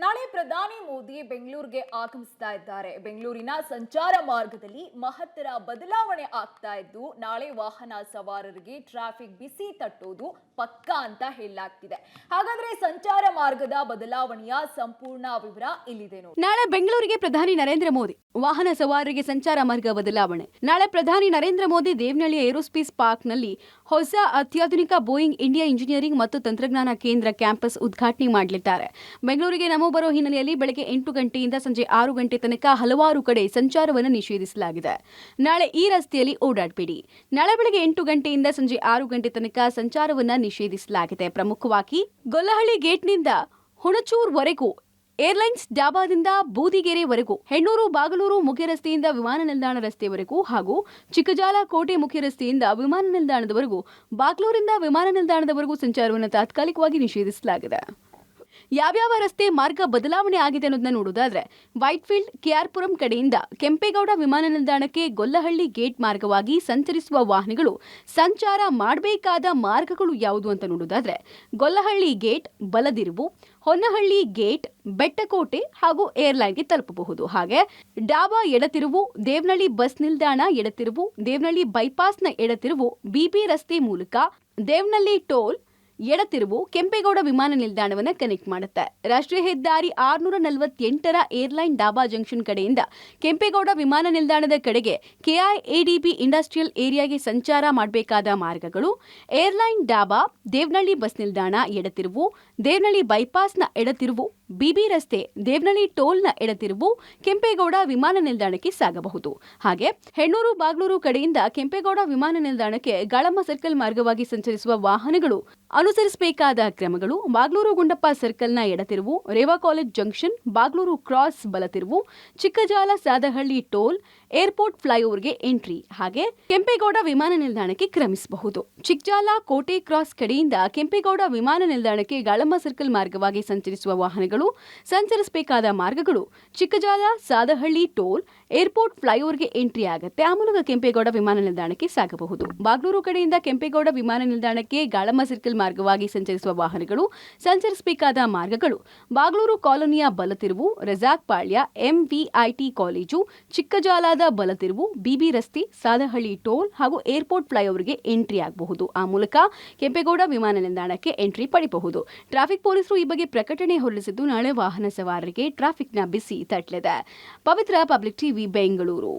ನಾಳೆ ಪ್ರಧಾನಿ ಮೋದಿ ಬೆಂಗಳೂರಿಗೆ ಆಗಮಿಸ್ತಾ ಇದ್ದಾರೆ. ಬೆಂಗಳೂರಿನ ಸಂಚಾರ ಮಾರ್ಗದಲ್ಲಿ ಮಹತ್ತರ ಬದಲಾವಣೆ ಆಗ್ತಾ ಇದ್ದು, ನಾಳೆ ವಾಹನ ಸವಾರರಿಗೆ ಟ್ರಾಫಿಕ್ ಬಿಸಿ ತಟ್ಟೋದು ಪಕ್ಕಾ ಅಂತ ಹೇಳಲಾಗ್ತಿದೆ. ಹಾಗಾದ್ರೆ ಸಂಚಾರ ಮಾರ್ಗದ ಬದಲಾವಣೆಯ ಸಂಪೂರ್ಣ ವಿವರ ಇಲ್ಲಿದೆ ನೋಡಿ. ನಾಳೆ ಬೆಂಗಳೂರಿಗೆ ಪ್ರಧಾನಿ ನರೇಂದ್ರ ಮೋದಿ, ವಾಹನ ಸವಾರರಿಗೆ ಸಂಚಾರ ಮಾರ್ಗ ಬದಲಾವಣೆ. ನಾಳೆ ಪ್ರಧಾನಿ ನರೇಂದ್ರ ಮೋದಿ ದೇವನಹಳ್ಳಿ ಏರೋಸ್ಪೇಸ್ ಪಾರ್ಕ್ನಲ್ಲಿ ಹೊಸ ಅತ್ಯಾಧುನಿಕ ಬೋಯಿಂಗ್ ಇಂಡಿಯಾ ಇಂಜಿನಿಯರಿಂಗ್ ಮತ್ತು ತಂತ್ರಜ್ಞಾನ ಕೇಂದ್ರ ಕ್ಯಾಂಪಸ್ ಉದ್ಘಾಟನೆ ಮಾಡಲಿದ್ದಾರೆ. ಬೆಂಗಳೂರಿಗೆ ನಮೋ ಬರೋ ಹಿನ್ನೆಲೆಯಲ್ಲಿ ಬೆಳಗ್ಗೆ 8 ಗಂಟೆಯಿಂದ ಸಂಜೆ 6 ಗಂಟೆ ತನಕ ಹಲವಾರು ಕಡೆ ಸಂಚಾರವನ್ನು ನಿಷೇಧಿಸಲಾಗಿದೆ. ನಾಳೆ ಈ ರಸ್ತೆಯಲ್ಲಿ ಓಡಾಡಬೇಡಿ. ನಾಳೆ ಬೆಳಗ್ಗೆ 8 ಗಂಟೆಯಿಂದ ಸಂಜೆ 6 ಗಂಟೆ ತನಕ ಸಂಚಾರವನ್ನು ನಿಷೇಧಿಸಲಾಗಿದೆ. ಪ್ರಮುಖವಾಗಿ ಗೊಲ್ಲಹಳ್ಳಿ ಗೇಟ್ನಿಂದ ಹುಣಚೂರ್ವರೆಗೂ, ಏರ್ಲೈನ್ಸ್ ಡಾಬಾದಿಂದ ಬೂದಿಗೆರೆವರೆಗೂ, ಹೆಣ್ಣೂರು ಬಾಗಲೂರು ಮುಖ್ಯ ರಸ್ತೆಯಿಂದ ವಿಮಾನ ನಿಲ್ದಾಣ ರಸ್ತೆಯವರೆಗೂ ಹಾಗೂ ಚಿಕ್ಕಜಾಲ ಕೋಟೆ ಮುಖ್ಯ ರಸ್ತೆಯಿಂದ ವಿಮಾನ ನಿಲ್ದಾಣದವರೆಗೂ, ಬಾಗ್ಲೂರಿಂದ ವಿಮಾನ ನಿಲ್ದಾಣದವರೆಗೂ ಸಂಚಾರವನ್ನು ತಾತ್ಕಾಲಿಕವಾಗಿ ನಿಷೇಧಿಸಲಾಗಿದೆ. ಯಾವ್ಯಾವ ರಸ್ತೆ ಮಾರ್ಗ ಬದಲಾವಣೆ ಆಗಿದೆ ಅನ್ನೋದನ್ನ ನೋಡೋದಾದ್ರೆ, ವೈಟ್ಫೀಲ್ಡ್ ಕೆಆರ್ಪುರಂ ಕಡೆಯಿಂದ ಕೆಂಪೇಗೌಡ ವಿಮಾನ ನಿಲ್ದಾಣಕ್ಕೆ ಗೊಲ್ಲಹಳ್ಳಿ ಗೇಟ್ ಮಾರ್ಗವಾಗಿ ಸಂಚರಿಸುವ ವಾಹನಗಳು ಸಂಚಾರ ಮಾಡಬೇಕಾದ ಮಾರ್ಗಗಳು ಯಾವುದು ಅಂತ ನೋಡೋದಾದ್ರೆ, ಗೊಲ್ಲಹಳ್ಳಿ ಗೇಟ್ ಬಲದಿರುವು, ಹೊನ್ನಹಳ್ಳಿ ಗೇಟ್, ಬೆಟ್ಟಕೋಟೆ ಹಾಗೂ ಏರ್ಲೈನ್ಗೆ ತಲುಪಬಹುದು. ಹಾಗೆ ಡಾಬಾ ಎಡತಿರುವು, ದೇವನಹಳ್ಳಿ ಬಸ್ ನಿಲ್ದಾಣ ಎಡತಿರುವು, ದೇವನಹಳ್ಳಿ ಬೈಪಾಸ್ನ ಎಡತಿರುವು, ಬಿಬಿ ರಸ್ತೆ ಮೂಲಕ ದೇವನಹಳ್ಳಿ ಟೋಲ್ ಎಡತಿರುವು ಕೆಂಪೇಗೌಡ ವಿಮಾನ ನಿಲ್ದಾಣವನ್ನು ಕನೆಕ್ಟ್ ಮಾಡುತ್ತೆ. ರಾಷ್ಟ್ರೀಯ ಹೆದ್ದಾರಿ 648ರ ಏರ್ಲೈನ್ ಡಾಬಾ ಜಂಕ್ಷನ್ ಕಡೆಯಿಂದ ಕೆಂಪೇಗೌಡ ವಿಮಾನ ನಿಲ್ದಾಣದ ಕಡೆಗೆ ಕೆಐಎಡಿಬಿ ಇಂಡಸ್ಟ್ರಿಯಲ್ ಏರಿಯಾಗೆ ಸಂಚಾರ ಮಾಡಬೇಕಾದ ಮಾರ್ಗಗಳು: ಏರ್ಲೈನ್ ಡಾಬಾ, ದೇವನಹಳ್ಳಿ ಬಸ್ ನಿಲ್ದಾಣ ಎಡತಿರುವು, ದೇವನಹಳ್ಳಿ ಬೈಪಾಸ್ನ ಎಡತಿರುವು, ಬಿಬಿ ರಸ್ತೆ, ದೇವನಹಳ್ಳಿ ಟೋಲ್ನ ಎಡತಿರುವು ಕೆಂಪೇಗೌಡ ವಿಮಾನ ನಿಲ್ದಾಣಕ್ಕೆ ಸಾಗಬಹುದು. ಹಾಗೆ ಹೆಣ್ಣೂರು ಬಾಗ್ಲೂರು ಕಡೆಯಿಂದ ಕೆಂಪೇಗೌಡ ವಿಮಾನ ನಿಲ್ದಾಣಕ್ಕೆ ಗಾಳಮ್ಮ ಸರ್ಕಲ್ ಮಾರ್ಗವಾಗಿ ಸಂಚರಿಸುವ ವಾಹನಗಳು ಅನುಸರಿಸಬೇಕಾದ ಕ್ರಮಗಳು: ಬಾಗ್ಲೂರು ಗುಂಡಪ್ಪ ಸರ್ಕಲ್ನ ಎಡತಿರುವು, Reva college junction, Bagalur cross ಬಲತಿರುವು, ಚಿಕ್ಕಜಾಲ ಸಾದಹಳ್ಳಿ ಟೋಲ್, ಏರ್ಪೋರ್ಟ್ ಫ್ಲೈಓವರ್ಗೆ ಎಂಟ್ರಿ. ಹಾಗೆ ಕೆಂಪೇಗೌಡ ವಿಮಾನ ನಿಲ್ದಾಣಕ್ಕೆ ಕ್ರಮಿಸಬಹುದು. ಚಿಕ್ಕಜಾಲ ಕೋಟೆ ಕ್ರಾಸ್ ಕಡೆಯಿಂದ ಕೆಂಪೇಗೌಡ ವಿಮಾನ ನಿಲ್ದಾಣಕ್ಕೆ ಗಾಳಮ್ಮ ಸರ್ಕಲ್ ಮಾರ್ಗವಾಗಿ ಸಂಚರಿಸುವ ವಾಹನಗಳು ಸಂಚರಿಸಬೇಕಾದ ಮಾರ್ಗಗಳು: ಚಿಕ್ಕಜಾಲ ಸಾದಹಳ್ಳಿ ಟೋಲ್, ಏರ್ಪೋರ್ಟ್ ಫ್ಲೈಓವರ್ಗೆ ಎಂಟ್ರಿ ಆಗುತ್ತೆ. ಆ ಮೂಲಕ ಕೆಂಪೇಗೌಡ ವಿಮಾನ ನಿಲ್ದಾಣಕ್ಕೆ ಸಾಗಬಹುದು. ಬಾಗ್ಲೂರು ಕಡೆಯಿಂದ ಕೆಂಪೇಗೌಡ ವಿಮಾನ ನಿಲ್ದಾಣಕ್ಕೆ ಗಾಳಮ್ಮ ಸರ್ಕಲ್ ಮಾರ್ಗವಾಗಿ ಸಂಚರಿಸುವ ವಾಹನಗಳು ಸಂಚರಿಸಬೇಕಾದ ಮಾರ್ಗಗಳು: ಬಾಗ್ಲೂರು ಕಾಲೋನಿಯ ಬಲತಿರುವು, ರೆಸಾಕ್ ಪಾಳ್ಯ, ಎಂವಿಐಟಿ ಕಾಲೇಜು, ಚಿಕ್ಕಜಾಲದ ಬಲತಿರುವು, ಬಿಬಿ ರಸ್ತೆ, ಸಾದಹಳ್ಳಿ ಟೋಲ್ ಹಾಗೂ ಏರ್ಪೋರ್ಟ್ ಫ್ಲೈಓವರ್ಗೆ ಎಂಟ್ರಿ ಆಗಬಹುದು. ಆ ಮೂಲಕ ಕೆಂಪೇಗೌಡ ವಿಮಾನ ನಿಲ್ದಾಣಕ್ಕೆ ಎಂಟ್ರಿ ಪಡೆಯಬಹುದು. ಟ್ರಾಫಿಕ್ ಪೊಲೀಸರು ಈ ಬಗ್ಗೆ ಪ್ರಕಟಣೆ ಹೊರಡಿಸಿದ್ದು, ನಾಳೆ ವಾಹನ ಸವಾರರಿಗೆ ಟ್ರಾಫಿಕ್ನ ಬಿಸಿ ತಟ್ಟಲಿದೆ. ಪವಿತ್ರ, ಪಬ್ಲಿಕ್ ಟಿವಿ, ಬೆಂಗಳೂರು.